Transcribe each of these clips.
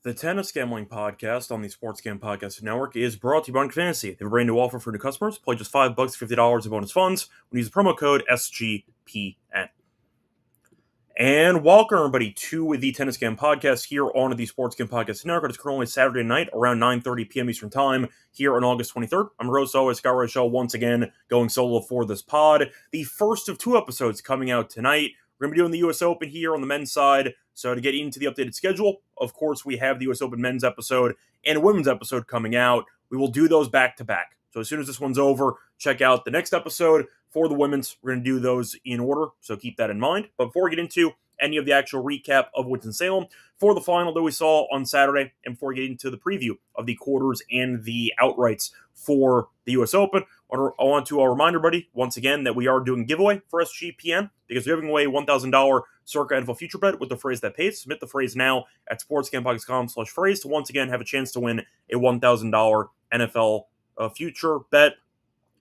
The Tennis Gambling Podcast on the Sports Gam Podcast Network is brought to you by Fantasy. They have a brand new offer for new customers. Play just $5, $50 in bonus funds when you use the promo code SGPN. And welcome, everybody, to the Tennis Gam Podcast here on the Sports Gam Podcast Network. It's currently Saturday night around 9:30 p.m. Eastern Time here on August 23rd. I'm your host, always, Scott Reichel, once again going solo for this pod. The first of two episodes coming out tonight. We're going to be doing the U.S. Open here on the men's side. So to get into the updated schedule, of course, we have the U.S. Open men's episode and a women's episode coming out. We will do those back to back. So as soon as this one's over, check out the next episode for the women's. We're going to do those in order, so keep that in mind. But before we get into any of the actual recap of Winston-Salem for the final that we saw on Saturday, and before we get into the preview of the quarters and the outrights for the U.S. Open, I want to remind everybody once again that we are doing a giveaway for SGPN because we're giving away $1,000 Circa NFL Future Bet with the phrase that pays. Submit the phrase now at sportsgamepockets.com/phrase to once again have a chance to win a $1,000 NFL Future Bet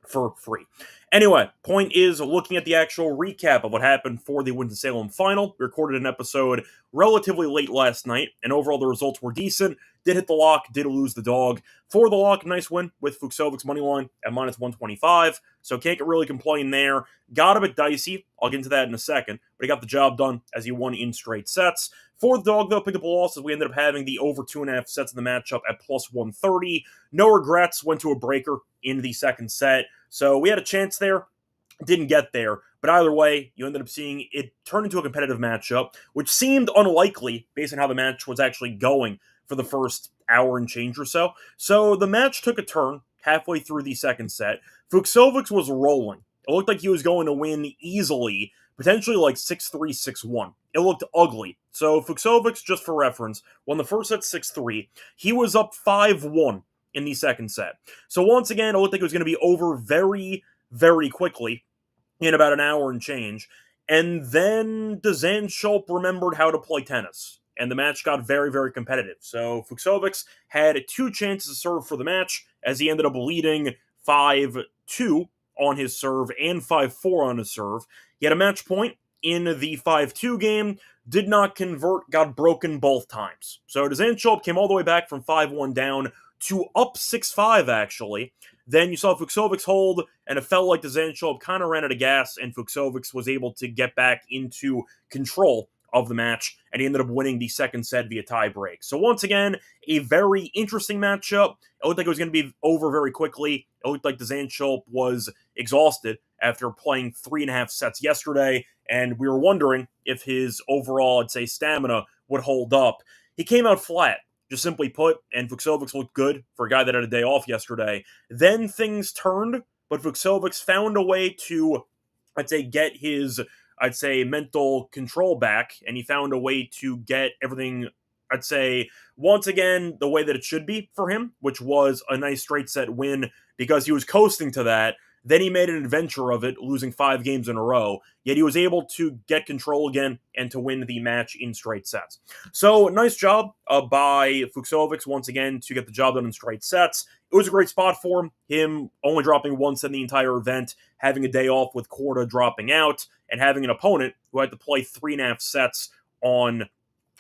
for free. Anyway, point is looking at the actual recap of what happened for the Winston-Salem final. We recorded an episode relatively late last night, and overall the results were decent. Did hit the lock, did lose the dog. For the lock, nice win with Fucsovics money line at minus 125, so can't really complain there. Got a bit dicey, I'll get into that in a second, but he got the job done as he won in straight sets. For the dog, though, picked up a loss as we ended up having the over 2.5 sets in the matchup at plus 130. No regrets, went to a breaker in the second set, so we had a chance there, didn't get there. But either way, you ended up seeing it turn into a competitive matchup, which seemed unlikely based on how the match was actually going for the first hour and change or so. So the match took a turn halfway through the second set. Fucsovics was rolling. It looked like he was going to win easily, potentially like 6-3, 6-1. It looked ugly. So Fucsovics, just for reference, won the first set 6-3. He was up 5-1 in the second set. So once again, it looked like it was going to be over very, very quickly in about an hour and change. And then Szulc remembered how to play tennis, and the match got very, very competitive. So Fucsovics had two chances to serve for the match, as he ended up leading 5-2 on his serve and 5-4 on his serve. He had a match point in the 5-2 game, did not convert, got broken both times. So Szulc came all the way back from 5-1 down to up 6-5, actually. Then you saw Fucsovics hold, and it felt like Szulc kind of ran out of gas, and Fucsovics was able to get back into control of the match, and he ended up winning the second set via tie break. So once again, a very interesting matchup. It looked like it was going to be over very quickly. It looked like Szulc was exhausted after playing 3.5 sets yesterday, and we were wondering if his overall, I'd say, stamina would hold up. He came out flat, just simply put, and Fucsovics looked good for a guy that had a day off yesterday. Then things turned, but Fucsovics found a way to, I'd say, get his, mental control back, and he found a way to get everything, I'd say, once again, the way that it should be for him, which was a nice straight set win because he was coasting to that. Then he made an adventure of it, losing 5 games in a row, yet he was able to get control again and to win the match in straight sets. So, nice job by Fucsovics, once again, to get the job done in straight sets. It was a great spot for him only dropping once in the entire event, having a day off with Korda dropping out, and having an opponent who had to play 3.5 sets on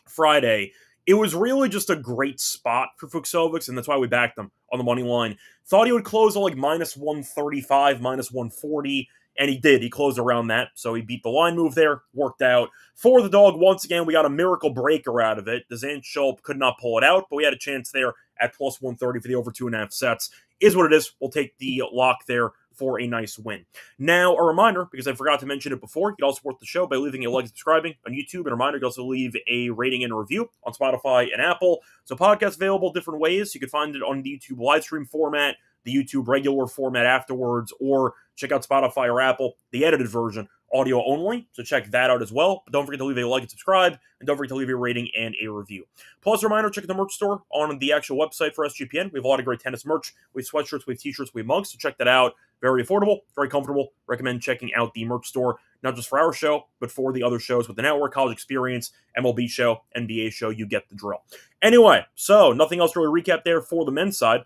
Friday. It was really just a great spot for Fucsovics, and that's why we backed him on the money line. Thought he would close at like minus 135, minus 140, and he did. He closed around that, so he beat the line move there, worked out. For the dog, once again, we got a miracle breaker out of it. Szulc could not pull it out, but we had a chance there at plus 130 for the over 2.5 sets. Is what it is. We'll take the lock there for a nice win. Now, a reminder, because I forgot to mention it before, you can also support the show by leaving a like and subscribing on YouTube. And a reminder, you can also leave a rating and a review on Spotify and Apple. So podcast available different ways. You can find it on the YouTube live stream format, the YouTube regular format afterwards, or check out Spotify or Apple, the edited version, audio only. So check that out as well. But don't forget to leave a like and subscribe, and don't forget to leave a rating and a review. Plus, a reminder, check out the merch store on the actual website for SGPN. We have a lot of great tennis merch. We have sweatshirts, we have t-shirts, we have mugs, so check that out. Very affordable, very comfortable. Recommend checking out the merch store, not just for our show, but for the other shows with the network, College Experience, MLB show, NBA show. You get the drill. Anyway, so nothing else to really recap there for the men's side,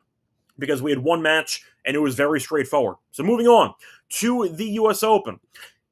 because we had one match and it was very straightforward. So moving on to the U.S. Open.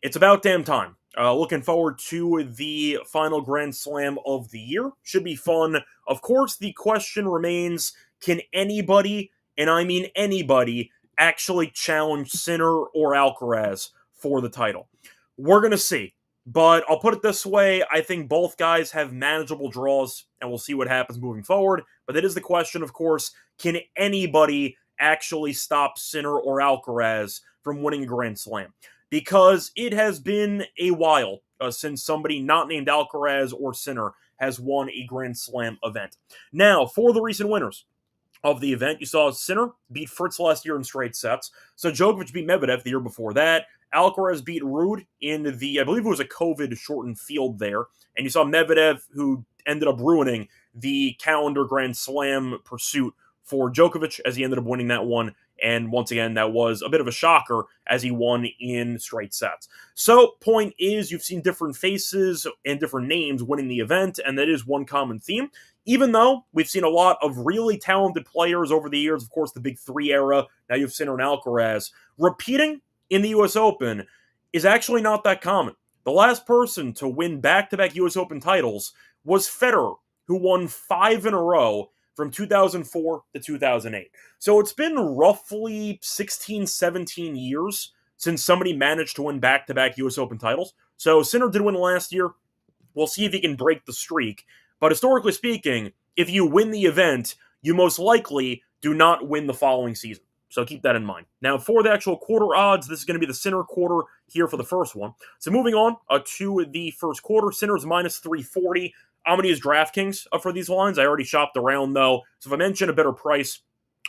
It's about damn time. Looking forward to the final Grand Slam of the year. Should be fun. Of course, the question remains, can anybody, and I mean anybody, actually challenge Sinner or Alcaraz for the title? We're going to see. But I'll put it this way, I think both guys have manageable draws, and we'll see what happens moving forward. But that is the question, of course, can anybody actually stop Sinner or Alcaraz from winning a Grand Slam? Because it has been a while since somebody not named Alcaraz or Sinner has won a Grand Slam event. Now, for the recent winners of the event, you saw Sinner beat Fritz last year in straight sets. So Djokovic beat Medvedev the year before that. Alcaraz beat Ruud in the, I believe it was a COVID-shortened field there. And you saw Medvedev, who ended up ruining the calendar Grand Slam pursuit for Djokovic as he ended up winning that one. And once again, that was a bit of a shocker as he won in straight sets. So, point is, you've seen different faces and different names winning the event, and that is one common theme. Even though we've seen a lot of really talented players over the years, of course, the Big Three era, now you have Sinner and Alcaraz, repeating in the U.S. Open is actually not that common. The last person to win back-to-back U.S. Open titles was Federer, who won 5 in a row from 2004 to 2008. So it's been roughly 16, 17 years since somebody managed to win back-to-back U.S. Open titles. So Sinner did win last year. We'll see if he can break the streak. But historically speaking, if you win the event, you most likely do not win the following season. So keep that in mind. Now, for the actual quarter odds, this is going to be the Sinner quarter here for the first one. So moving on to the first quarter, Sinner's minus 340. I'm going to use DraftKings for these lines. I already shopped around, though. So if I mention a better price,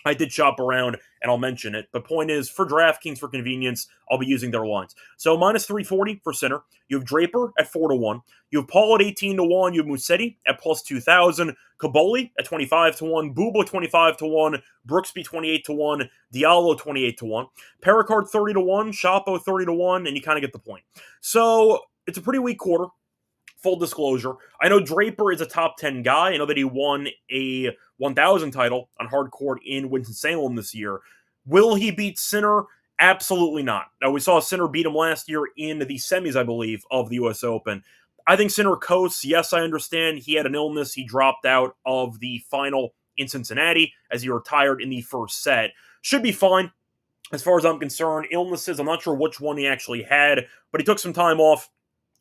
I did shop around, and I'll mention it. The point is, for DraftKings, for convenience, I'll be using their lines. So minus 340 for Sinner. You have Draper at 4-1. You have Paul at 18-1. You have Musetti at plus 2,000. Caboli at 25-1. Bubla 25-1. Brooksby 28-1. Diallo 28-1. Pericard 30-1. Shapo 30-1, and you kind of get the point. So it's a pretty weak quarter. Full disclosure, I know Draper is a top 10 guy. I know that he won a 1,000 title on hard court in Winston-Salem this year. Will he beat Sinner? Absolutely not. Now, we saw Sinner beat him last year in the semis, I believe, of the U.S. Open. I think Sinner coasts. Yes, I understand he had an illness. He dropped out of the final in Cincinnati as he retired in the first set. Should be fine. As far as I'm concerned, illnesses, I'm not sure which one he actually had, but he took some time off,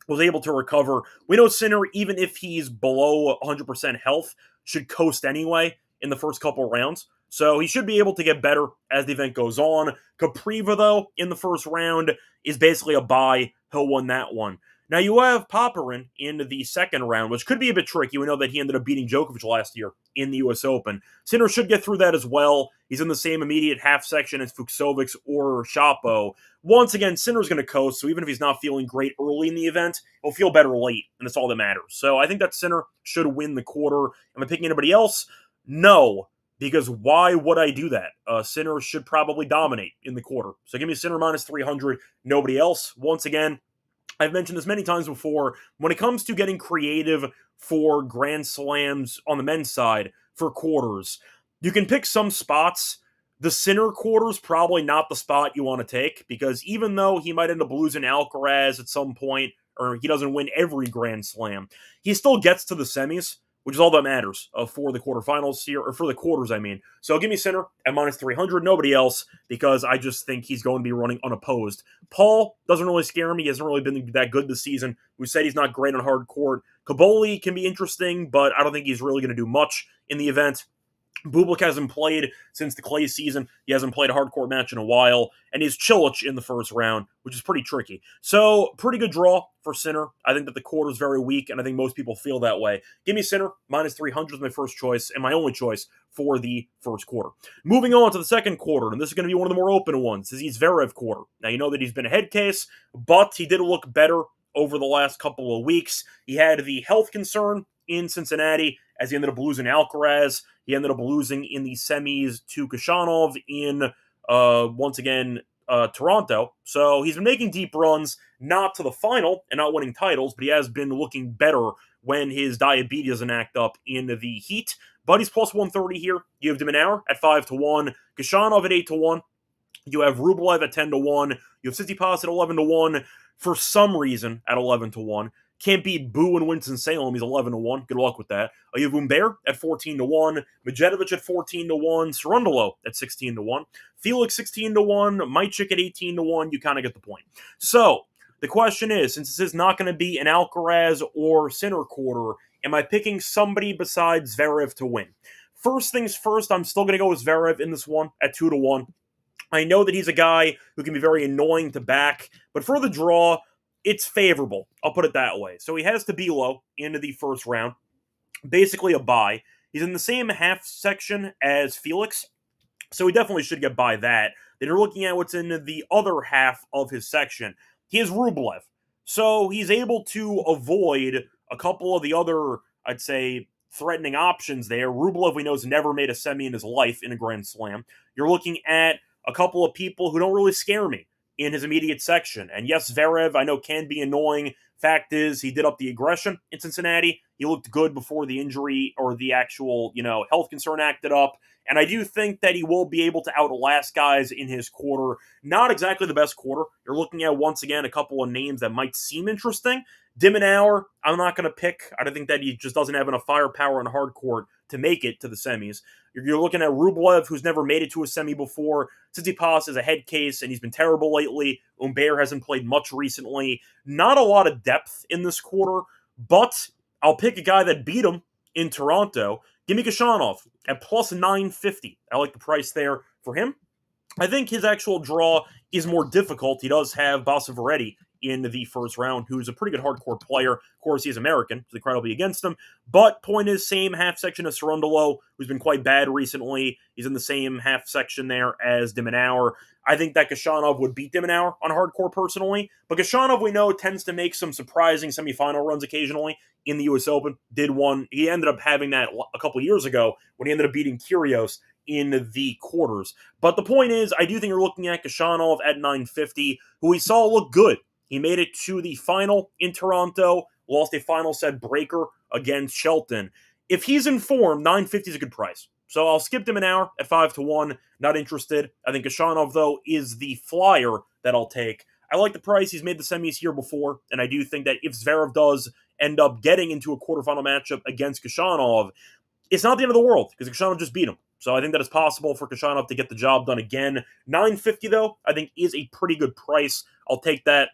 was able to recover. We know Sinner, even if he's below 100% health, should coast anyway in the first couple rounds. So he should be able to get better as the event goes on. Capriva, though, in the first round is basically a bye. He'll win that one. Now you have Popyrin in the second round, which could be a bit tricky. We know that he ended up beating Djokovic last year in the U.S. Open. Sinner should get through that as well. He's in the same immediate half section as Fucsovics or Shapo. Once again, Sinner's going to coast, so even if he's not feeling great early in the event, he'll feel better late, and that's all that matters. So I think that Sinner should win the quarter. Am I picking anybody else? No, because why would I do that? Sinner should probably dominate in the quarter. So give me Sinner minus 300, nobody else. Once again, I've mentioned this many times before, when it comes to getting creative for Grand Slams on the men's side for quarters, you can pick some spots. The Sinner quarter's probably not the spot you want to take, because even though he might end up losing Alcaraz at some point, or he doesn't win every Grand Slam, he still gets to the semis, which is all that matters for the quarterfinals here, or for the quarters, I mean. So give me Sinner at minus 300, nobody else, because I just think he's going to be running unopposed. Paul doesn't really scare me. He hasn't really been that good this season. We said he's not great on hard court. Caboli can be interesting, but I don't think he's really going to do much in the event. Bublik hasn't played since the clay season. He hasn't played a hardcourt match in a while. And he's Cilic in the first round, which is pretty tricky. So, pretty good draw for Sinner. I think that the quarter is very weak, and I think most people feel that way. Give me Sinner, minus 300 is my first choice, and my only choice for the first quarter. Moving on to the second quarter, and this is going to be one of the more open ones. This is Zverev quarter. Now, you know that he's been a head case, but he did look better over the last couple of weeks. He had the health concern in Cincinnati as he ended up losing Alcaraz. He ended up losing in the semis to Khachanov in, once again, Toronto. So he's been making deep runs, not to the final and not winning titles, but he has been looking better when his diabetes doesn't act up in the heat. But he's plus 130 here. You have Deminaur at 5-1, Khachanov at 8-1. You have Rublev at 10-1. You have Tsitsipas at 11-1. for some reason at 11-1. Can't beat Boo and Winston-Salem. He's 11-1. Good luck with that. You have Humbert at 14-1. Majetovic at 14-1. Cerundolo at 16-1. Felix 16-1. Mychik at 18-1. You kind of get the point. So, the question is, since this is not going to be an Alcaraz or Sinner quarter, am I picking somebody besides Zverev to win? First things first, I'm still going to go with Zverev in this one at 2-1. I know that he's a guy who can be very annoying to back, but for the draw, it's favorable. I'll put it that way. So he has to be low into the first round. Basically a bye. He's in the same half section as Felix, so he definitely should get by that. Then you're looking at what's in the other half of his section. He has Rublev, so he's able to avoid a couple of the other, I'd say, threatening options there. Rublev, we know, has never made a semi in his life in a Grand Slam. You're looking at a couple of people who don't really scare me in his immediate section. And yes, Zverev, I know, can be annoying. Fact is, he did up the aggression in Cincinnati. He looked good before the injury or the actual, health concern acted up. And I do think that he will be able to outlast guys in his quarter. Not exactly the best quarter. You're looking at, once again, a couple of names that might seem interesting. De Minaur, I'm not going to pick. I think that he just doesn't have enough firepower in hard court to make it to the semis. You're looking at Rublev, who's never made it to a semi before. Tsitsipas is a head case, and he's been terrible lately. Humbert hasn't played much recently. Not a lot of depth in this quarter, but I'll pick a guy that beat him in Toronto. Give me Khachanov at plus 950. I like the price there for him. I think his actual draw is more difficult. He does have Basaveretti in the first round, who's a pretty good hardcore player. Of course, he's American, so the crowd will be against him. But point is, same half section as Cerundolo, who's been quite bad recently. He's in the same half section there as De Minaur. I think that Khachanov would beat De Minaur on hardcore personally. But Khachanov, we know, tends to make some surprising semifinal runs occasionally in the U.S. Open. Did one. He ended up having that a couple years ago when he ended up beating Kyrgios in the quarters. But the point is, I do think you're looking at Khachanov at 950, who we saw look good. He made it to the final in Toronto, lost a final set breaker against Shelton. If he's in form, 950 is a good price. So I'll skip him an hour at 5-1. Not interested. I think Khachanov, though, is the flyer that I'll take. I like the price. He's made the semis here before, and I do think that if Zverev does end up getting into a quarterfinal matchup against Khachanov, it's not the end of the world, because Khachanov just beat him. So I think that it's possible for Khachanov to get the job done again. 950, though, I think is a pretty good price. I'll take that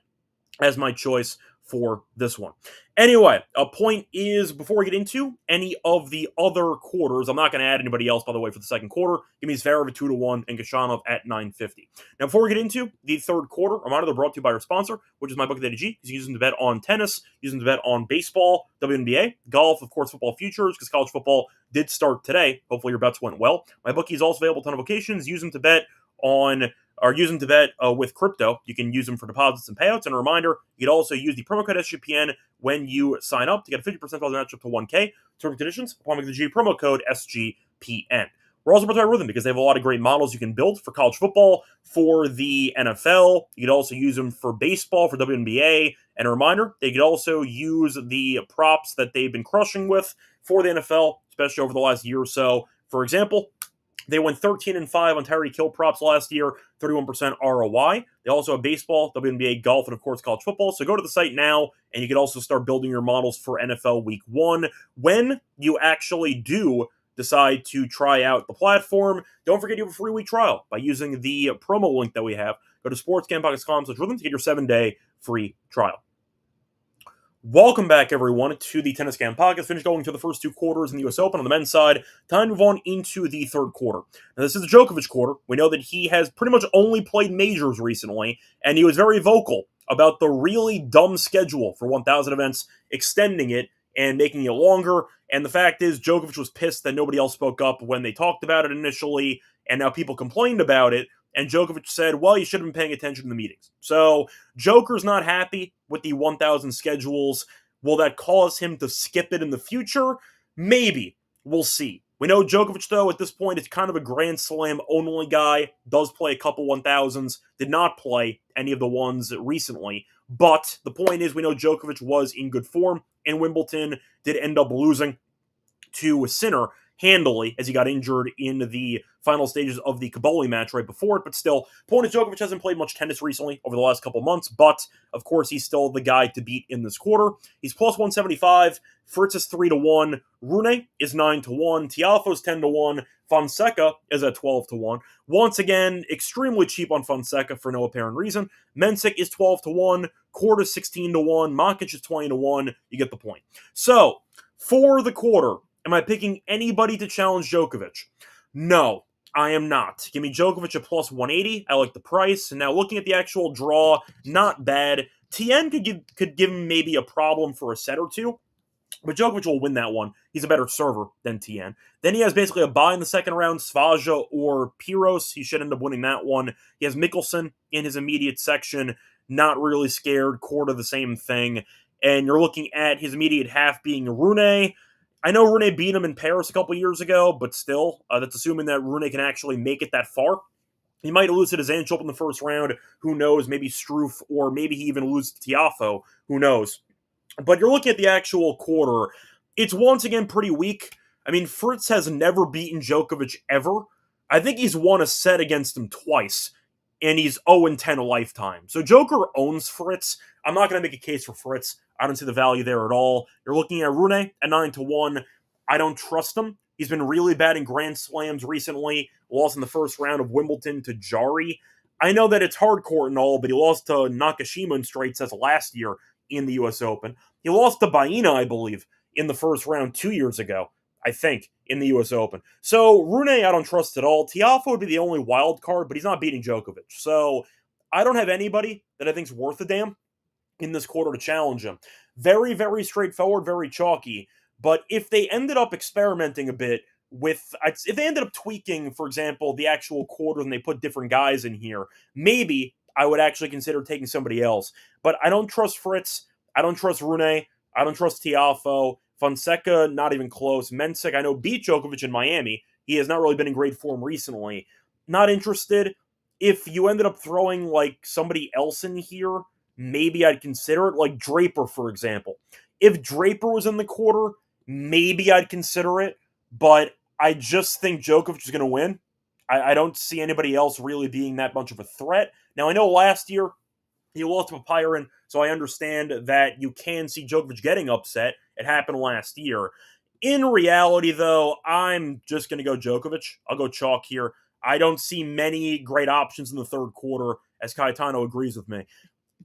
as my choice for this one. Anyway, a point is, before we get into any of the other quarters, I'm not going to add anybody else, by the way, for the second quarter. Give me Zverev at 2-1 and Khachanov at 950. Now, before we get into the third quarter, reminder, they're brought to you by our sponsor, which is my book at ADG. You can use them to bet on tennis, use them to bet on baseball, WNBA, golf, of course, football futures, because college football did start today. Hopefully your bets went well. My bookie is also available on a ton of locations. Use them to bet on or use them to bet with crypto. You can use them for deposits and payouts. And a reminder, you can also use the promo code SGPN when you sign up to get a 50% off match up to 1K. Terms and conditions, apply with the G promo code SGPN. We're also brought to by Rhythm because they have a lot of great models you can build for college football, for the NFL. You can also use them for baseball, for WNBA. And a reminder, they could also use the props that they've been crushing with for the NFL, especially over the last year or so. For example, they went 13-5 on Tyreek Hill props last year, 31% ROI. They also have baseball, WNBA, golf, and of course college football. So go to the site now, and you can also start building your models for NFL Week 1. When you actually do decide to try out the platform, don't forget you have a free week trial by using the promo link that we have. Go to sportscamppockets.com/rhythm to get your 7-day free trial. Welcome back, everyone, to the Tennis Camp Podcast. Finished going to the first two quarters in the U.S. Open on the men's side. Time to move on into the third quarter. Now, this is the Djokovic quarter. We know that he has pretty much only played majors recently, and he was very vocal about the really dumb schedule for 1,000 events, extending it and making it longer. And the fact is, Djokovic was pissed that nobody else spoke up when they talked about it initially, and now people complained about it. And Djokovic said, well, you should have been paying attention to the meetings. So Joker's not happy with the 1,000 schedules. Will that cause him to skip it in the future? Maybe. We'll see. We know Djokovic, though, at this point, is kind of a Grand Slam only guy. Does play a couple 1,000s. Did not play any of the ones recently. But the point is, we know Djokovic was in good form in Wimbledon. Did end up losing to Sinner handily as he got injured in the final stages of the Kaboli match right before it. But still, point is Djokovic hasn't played much tennis recently over the last couple months, but of course he's still the guy to beat in this quarter. He's plus 175. Fritz is 3-1. Rune is 9-1. Tiafoe's 10-1. Fonseca is at 12-1. Once again, extremely cheap on Fonseca for no apparent reason. Mensik is 12-1. Court is 16-1. Makic is 20-1. You get the point. So, for the quarter, am I picking anybody to challenge Djokovic? No, I am not. Give me Djokovic at plus 180. I like the price. And now looking at the actual draw, not bad. Tien could give him maybe a problem for a set or two, but Djokovic will win that one. He's a better server than Tien. Then he has basically a bye in the second round, Svaja or Piros. He should end up winning that one. He has Mickelson in his immediate section. Not really scared. Korda the same thing. And you're looking at his immediate half being Rune. I know Rune beat him in Paris a couple years ago, but still, that's assuming that Rune can actually make it that far. He might lose to Zanchop in the first round. Who knows? Maybe Struff, or maybe he even loses to Tiafoe. Who knows? But you're looking at the actual quarter. It's once again pretty weak. I mean, Fritz has never beaten Djokovic ever. I think he's won a set against him twice, and he's 0-10 a lifetime. So Joker owns Fritz. I'm not going to make a case for Fritz. I don't see the value there at all. You're looking at Rune at 9-1. I don't trust him. He's been really bad in Grand Slams recently. Lost in the first round of Wimbledon to Jari. I know that it's hard court and all, but he lost to Nakashima in straight sets last year in the U.S. Open. He lost to Baena, I believe, in the first round 2 years ago, I think, in the U.S. Open. So Rune, I don't trust at all. Tiafoe would be the only wild card, but he's not beating Djokovic. So I don't have anybody that I think's worth a damn in this quarter to challenge him. Very, very straightforward, very chalky. But if they ended up experimenting a bit with, if they ended up tweaking, for example, the actual quarter and they put different guys in here, maybe I would actually consider taking somebody else. But I don't trust Fritz. I don't trust Rune. I don't trust Tiafoe. Fonseca, not even close. Mensik, I know, beat Djokovic in Miami. He has not really been in great form recently. Not interested. If you ended up throwing, like, somebody else in here, maybe I'd consider it. Like Draper, for example. If Draper was in the quarter, maybe I'd consider it. But I just think Djokovic is going to win. I don't see anybody else really being that much of a threat. Now, I know last year he lost to Papirin, so I understand that you can see Djokovic getting upset. It happened last year. In reality, though, I'm just going to go Djokovic. I'll go chalk here. I don't see many great options in the third quarter, as Cayetano agrees with me.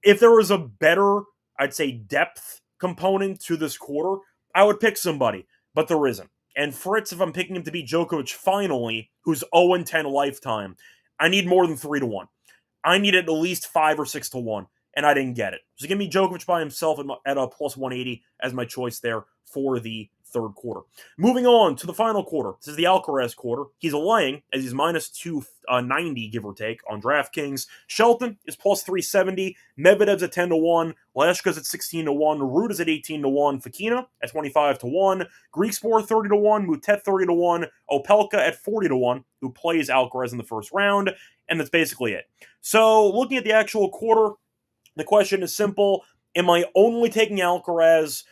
If there was a better, I'd say, depth component to this quarter, I would pick somebody, but there isn't. And Fritz, if I'm picking him to beat Djokovic finally, who's 0-10 a lifetime, I need more than 3-1. I need at least 5 or 6-1, and I didn't get it. So give me Djokovic by himself at a plus 180 as my choice there for the third quarter. Moving on to the final quarter. This is the Alcaraz quarter. He's laying as he's minus 290, give or take, on DraftKings. Shelton is plus 370. Medvedev's at 10-1. Lashka's at 16-1. Ruud is at 18-1. Fekina at 25-1. Griekspoor 30-1. Mutet 30-1. Opelka at 40-1, who plays Alcaraz in the first round. And that's basically it. So looking at the actual quarter, the question is simple. Am I only taking Alcaraz,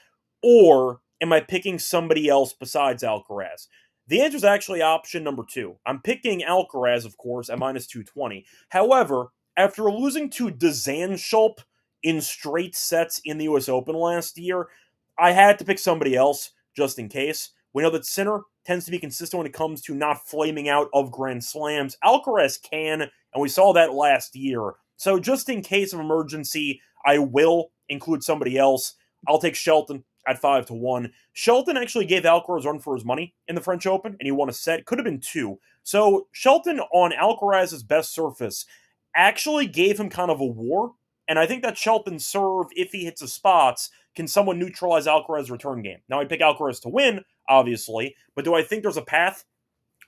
or am I picking somebody else besides Alcaraz? The answer is actually option number 2. I'm picking Alcaraz, of course, at minus 220. However, after losing to Zanchop in straight sets in the U.S. Open last year, I had to pick somebody else just in case. We know that Sinner tends to be consistent when it comes to not flaming out of Grand Slams. Alcaraz can, and we saw that last year. So just in case of emergency, I will include somebody else. I'll take Shelton at 5-1. Shelton actually gave Alcaraz a run for his money in the French Open, and he won a set. Could have been 2. So Shelton on Alcaraz's best surface actually gave him kind of a war, and I think that Shelton's serve, if he hits the spots, can somewhat neutralize Alcaraz's return game. Now, I'd pick Alcaraz to win, obviously, but do I think there's a path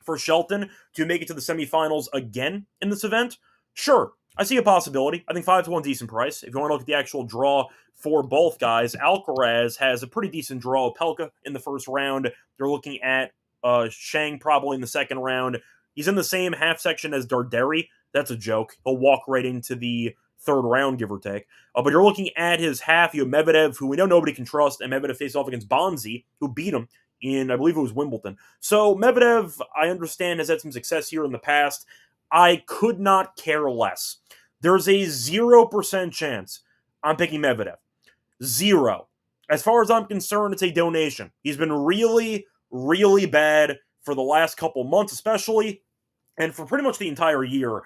for Shelton to make it to the semifinals again in this event? Sure. I see a possibility. I think 5-1 decent price. If you want to look at the actual draw for both guys, Alcaraz has a pretty decent draw. Pelka in the first round. They're looking at Shang probably in the second round. He's in the same half section as Darderi. That's a joke. He'll walk right into the third round, give or take. But you're looking at his half. You have Medvedev, who we know nobody can trust, and Medvedev faced off against Bonzi, who beat him in, I believe it was Wimbledon. So Medvedev, I understand, has had some success here in the past. I could not care less. There's a 0% chance I'm picking Medvedev. Zero. As far as I'm concerned, it's a donation. He's been really, really bad for the last couple months, especially, and for pretty much the entire year.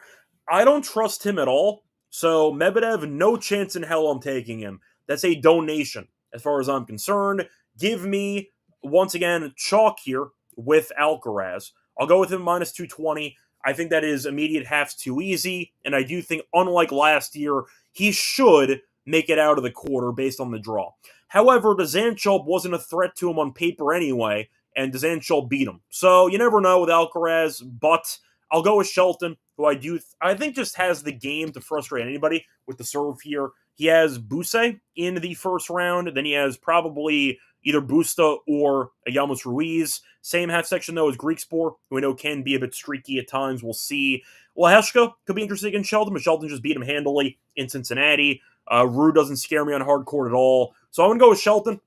I don't trust him at all. So Medvedev, no chance in hell I'm taking him. That's a donation, as far as I'm concerned. Give me, once again, chalk here with Alcaraz. I'll go with him minus 220. I think that is immediate halves too easy, and I do think, unlike last year, he should make it out of the quarter based on the draw. However, Dzanchel wasn't a threat to him on paper anyway, and Dzanchel beat him. So you never know with Alcaraz, but I'll go with Shelton, who I think just has the game to frustrate anybody with the serve here. He has Buse in the first round, then he has probably either Busta or Yalmas Ruiz. Same half section, though, as Greeksport, who we know can be a bit streaky at times. We'll see. Leheshka could be interesting against Shelton, but Shelton just beat him handily in Cincinnati. Rue doesn't scare me on hard court at all. So I'm going to go with Shelton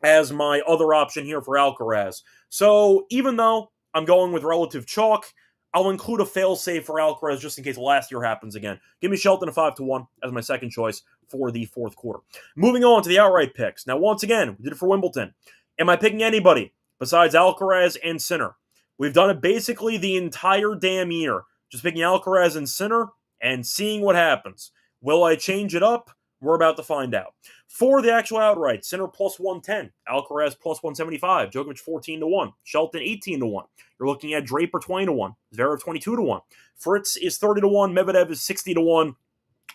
as my other option here for Alcaraz. So even though I'm going with relative chalk, I'll include a failsafe for Alcaraz just in case last year happens again. Give me Shelton a 5-1 as my second choice for the fourth quarter. Moving on to the outright picks. Now, once again, we did it for Wimbledon. Am I picking anybody besides Alcaraz and Sinner? We've done it basically the entire damn year. Just picking Alcaraz and Sinner and seeing what happens. Will I change it up? We're about to find out. For the actual outright, Sinner plus 110, Alcaraz plus 175, Djokovic 14-1, Shelton 18-1. You're looking at Draper 20-1, Zverev 22-1. Fritz is 30-1, Medvedev is 60-1.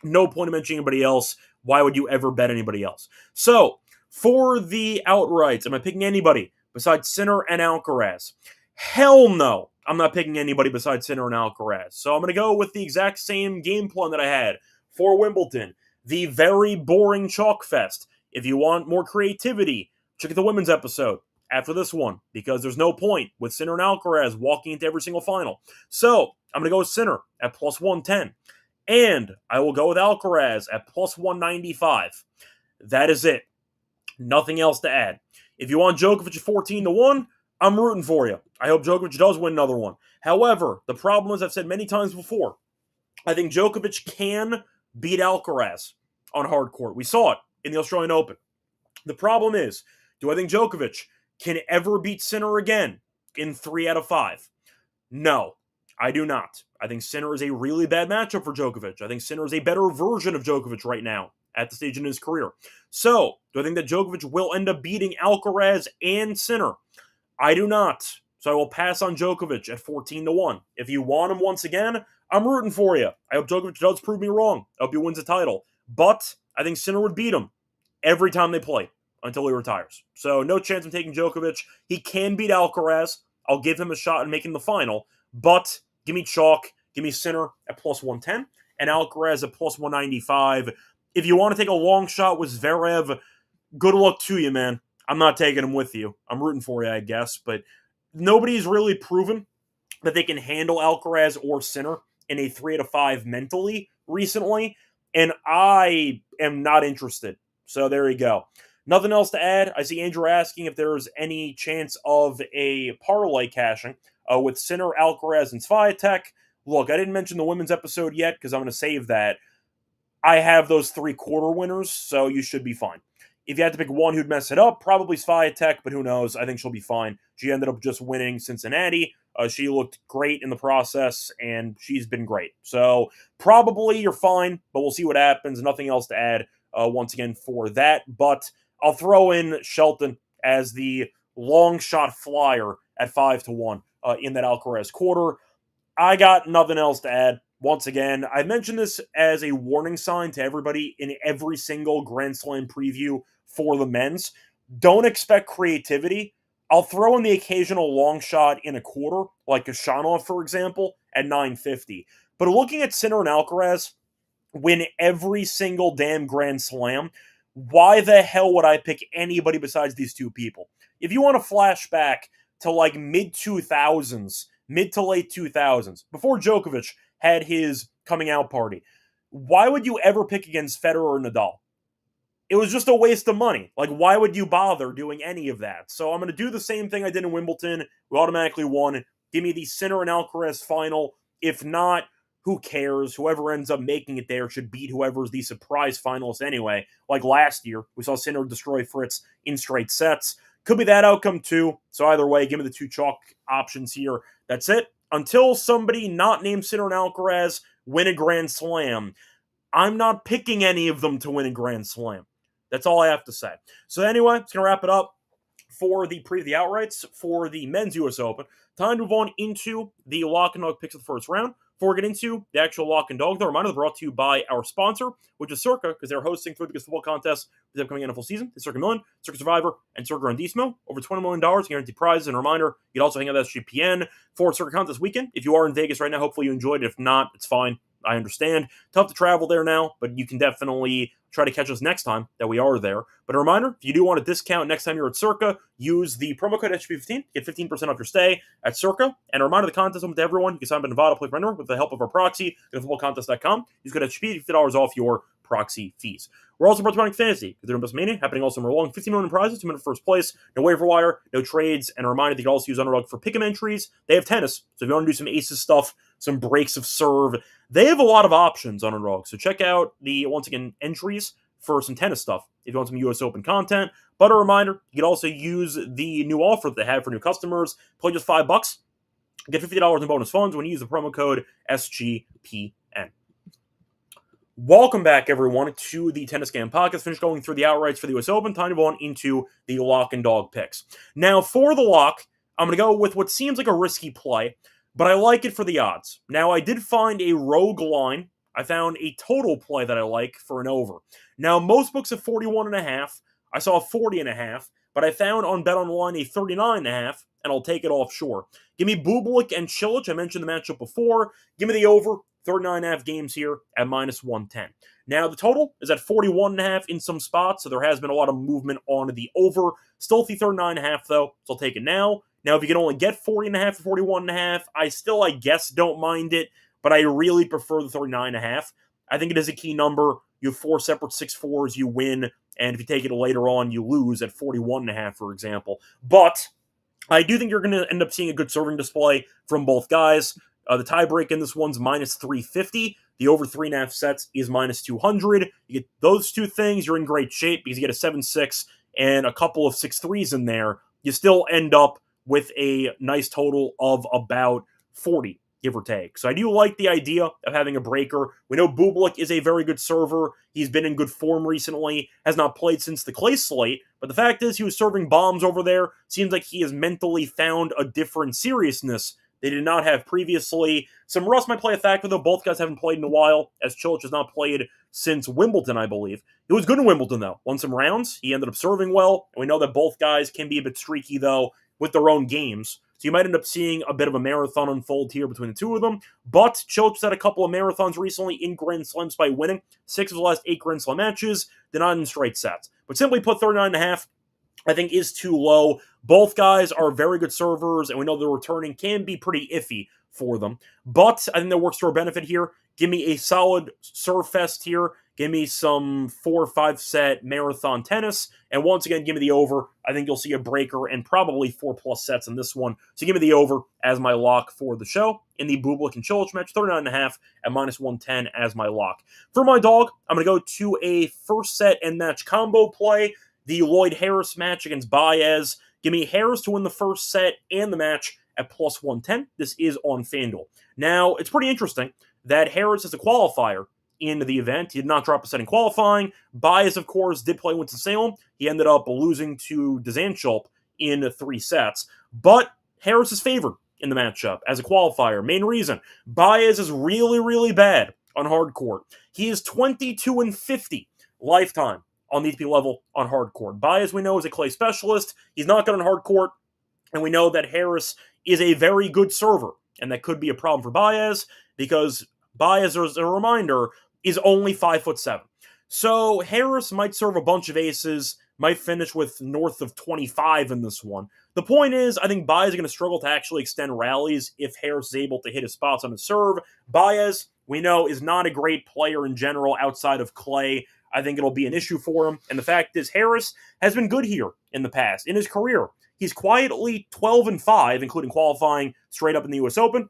No point in mentioning anybody else. Why would you ever bet anybody else? So, for the outrights, am I picking anybody besides Sinner and Alcaraz? Hell no. I'm not picking anybody besides Sinner and Alcaraz. So I'm going to go with the exact same game plan that I had for Wimbledon. The very boring chalk fest. If you want more creativity, check out the women's episode after this one, because there's no point with Sinner and Alcaraz walking into every single final. So I'm going to go with Sinner at plus 110. And I will go with Alcaraz at plus 195. That is it. Nothing else to add. If you want Djokovic at 14-1, I'm rooting for you. I hope Djokovic does win another one. However, the problem is, I've said many times before, I think Djokovic can beat Alcaraz on hard court. We saw it in the Australian Open. The problem is, do I think Djokovic can ever beat Sinner again in 3 out of 5? No, I do not. I think Sinner is a really bad matchup for Djokovic. I think Sinner is a better version of Djokovic right now at the stage in his career. So, do I think that Djokovic will end up beating Alcaraz and Sinner? I do not. So I will pass on Djokovic at 14-1. If you want him once again, I'm rooting for you. I hope Djokovic does prove me wrong. I hope he wins a title. But I think Sinner would beat him every time they play until he retires. So no chance I'm taking Djokovic. He can beat Alcaraz. I'll give him a shot in making the final. But give me chalk. Give me Sinner at plus 110 and Alcaraz at plus 195. If you want to take a long shot with Zverev, good luck to you, man. I'm not taking him with you. I'm rooting for you, I guess. But nobody's really proven that they can handle Alcaraz or Sinner in a 3 out of 5 mentally recently, and I am not interested. So there you go. Nothing else to add. I see Andrew asking if there's any chance of a parlay cashing with Sinner, Alcaraz, and Swiatek. Look, I didn't mention the women's episode yet because I'm going to save that. I have those 3-quarter winners, so you should be fine. If you had to pick one who'd mess it up, probably Swiatek, but who knows? I think she'll be fine. She ended up just winning Cincinnati. She looked great in the process, and she's been great. So probably you're fine, but we'll see what happens. Nothing else to add once again for that. But I'll throw in Shelton as the long shot flyer at 5-1 in that Alcaraz quarter. I got nothing else to add. Once again, I mentioned this as a warning sign to everybody in every single Grand Slam preview for the men's. Don't expect creativity. I'll throw in the occasional long shot in a quarter, like Kashanov, for example, at 950. But looking at Sinner and Alcaraz win every single damn Grand Slam, why the hell would I pick anybody besides these two people? If you want to flash back to like mid-2000s, mid to late 2000s, before Djokovic had his coming out party, why would you ever pick against Federer or Nadal? it was just a waste of money. Like, why would you bother doing any of that? So I'm going to do the same thing I did in Wimbledon. We automatically won. Give me the Sinner and Alcaraz final. If not, who cares? Whoever ends up making it there should beat whoever's the surprise finalist anyway. Like last year, we saw Sinner destroy Fritz in straight sets. Could be that outcome too. So either way, give me the two chalk options here. That's it. Until somebody not named Sinner and Alcaraz win a Grand Slam, I'm not picking any of them to win a Grand Slam. That's all I have to say. So anyway, it's going to wrap it up for the the outrights for the men's U.S. Open. Time to move on into the lock and dog picks of the first round. Before we get into the actual lock and dog, the reminder brought to you by our sponsor, which is Circa, because they're hosting three biggest football contests for the upcoming NFL season. The Circa Million, Circa Survivor, and Circa Grandissimo. Over $20 million guaranteed prizes. And a reminder, you can also hang out at SGPN for Circa Contest Weekend. If you are in Vegas right now, hopefully you enjoyed it. If not, it's fine. I understand. Tough to travel there now, but you can definitely try to catch us next time that we are there. But a reminder, if you do want a discount next time you're at Circa, use the promo code SGP15, get 15% off your stay at Circa. And a reminder, the contest open to everyone. You can sign up in Nevada, play for anyone with the help of our proxy, go to footballcontest.com. Use code SGP, $50 off your proxy fees. We're also brought to Bank Fantasy, because they're in WrestleMania, happening all summer long. 15 million prizes, 2 minute first place, no waiver wire, no trades, and a reminder that you can also use Underdog for pick'em entries. They have tennis, so if you want to do some aces stuff, some breaks of serve, they have a lot of options on Underdog. So check out the, once again, entries for some tennis stuff if you want some US Open content. But a reminder, you can also use the new offer that they have for new customers. Play just $5, get $50 in bonus funds when you use the promo code SGPN. Welcome back, everyone, to the Tennis Game Podcast. Finished going through the outrights for the US Open. Time to go on into the lock and dog picks. Now, for the lock, I'm going to go with what seems like a risky play, but I like it for the odds. Now, I did find a rogue line. I found a total play that I like for an over. Now, most books have 41.5. I saw 40.5, but I found on BetOnline a 39.5, and I'll take it offshore. Give me Bublik and Cilic. I mentioned the matchup before. Give me the over. 39.5 games here at minus 110. Now, the total is at 41.5 in some spots, so there has been a lot of movement on the over. Still the 39.5, though, so I'll take it now. Now, if you can only get 40.5 or 41.5, I still, I guess, don't mind it, but I really prefer the 39.5. I think it is a key number. You have 4 separate 6-4s, you win, and if you take it later on, you lose at 41.5, for example. But I do think you're going to end up seeing a good serving display from both guys. The tiebreak in this one's minus 350. The over 3.5 sets is minus 200. You get those two things, you're in great shape because you get a 7-6 and a couple of 6-3s in there. You still end up with a nice total of about 40, give or take. So I do like the idea of having a breaker. We know Bublik is a very good server. He's been in good form recently, has not played since the clay slate, but the fact is he was serving bombs over there. Seems like he has mentally found a different seriousness they did not have previously. Some rust might play a factor, though. Both guys haven't played in a while, as Cilic has not played since Wimbledon, I believe. He was good in Wimbledon, though. Won some rounds. He ended up serving well. And we know that both guys can be a bit streaky, though, with their own games. So you might end up seeing a bit of a marathon unfold here between the two of them. But Cilic's had a couple of marathons recently in Grand Slams by winning 6 of the last 8 Grand Slam matches. They're not in straight sets. But simply put, 39.5. I think is too low. Both guys are very good servers, and we know the returning can be pretty iffy for them. But I think that works to our benefit here. Give me a solid serve fest here. Give me some 4 or 5 set marathon tennis. And once again, give me the over. I think you'll see a breaker and probably 4+ sets in this one. So give me the over as my lock for the show. In the Bublik and Cilic match, 39.5 at minus 110 as my lock. For my dog, I'm going to go to a first set and match combo play. The Lloyd Harris match against Baez. Give me Harris to win the first set and the match at plus 110. This is on FanDuel. Now, it's pretty interesting that Harris is a qualifier in the event. He did not drop a set in qualifying. Baez, of course, did play Winston-Salem. He ended up losing to Dzanchulp in 3 sets. But Harris is favored in the matchup as a qualifier. Main reason, Baez is really, really bad on hard court. He is 22-50 lifetime on the ATP level on hard court. Baez, we know, is a clay specialist. He's not good on hard court. And we know that Harris is a very good server. And that could be a problem for Baez because Baez, as a reminder, is only 5'7". So Harris might serve a bunch of aces, might finish with north of 25 in this one. The point is, I think Baez is going to struggle to actually extend rallies if Harris is able to hit his spots on his serve. Baez, we know, is not a great player in general outside of clay. I think it'll be an issue for him. And the fact is, Harris has been good here in the past. In his career, he's quietly 12-5, including qualifying straight up in the U.S. Open.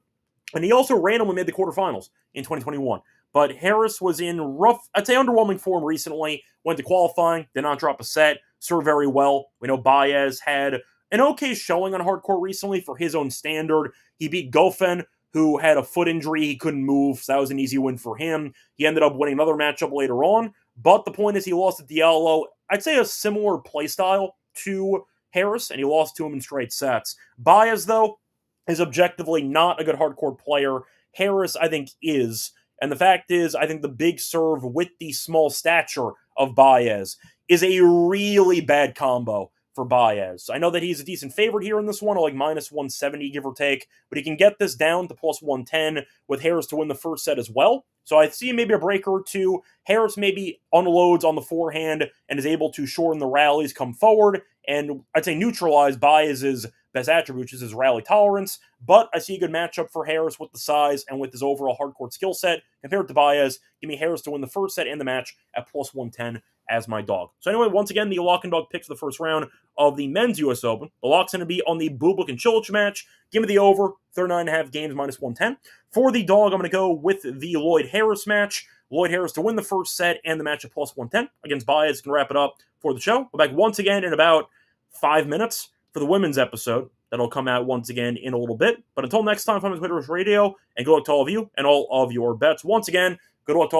And he also randomly made the quarterfinals in 2021. But Harris was in rough, I'd say underwhelming form recently. Went to qualifying, did not drop a set, served very well. We know Baez had an okay showing on hard court recently for his own standard. He beat Goffin, who had a foot injury. He couldn't move, so that was an easy win for him. He ended up winning another matchup later on. But the point is he lost to Diallo. I'd say a similar play style to Harris, and he lost to him in straight sets. Baez, though, is objectively not a good hardcourt player. Harris, I think, is. And the fact is, I think the big serve with the small stature of Baez is a really bad combo for Baez. I know that he's a decent favorite here in this one, like minus 170, give or take, but he can get this down to plus 110 with Harris to win the first set as well. So I see maybe a breaker or two. Harris maybe unloads on the forehand and is able to shorten the rallies, come forward, and I'd say neutralize Baez's best attribute, which is his rally tolerance. But I see a good matchup for Harris with the size and with his overall hardcourt skill set compared to Baez. Give me Harris to win the first set and the match at plus 110 as my dog. So anyway, once again, the lock and dog picks for the first round of the men's U.S. Open. The lock's going to be on the Bublik and Cilic match. Give me the over, 39.5 games, minus 110. For the dog, I'm going to go with the Lloyd Harris match. Lloyd Harris to win the first set and the match at plus 110 against Baez. Can wrap it up for the show. We're back once again in about 5 minutes for the women's episode. That'll come out once again in a little bit. But until next time, I'm Twitter's Radio, and good luck to all of you and all of your bets. Once again, good luck to all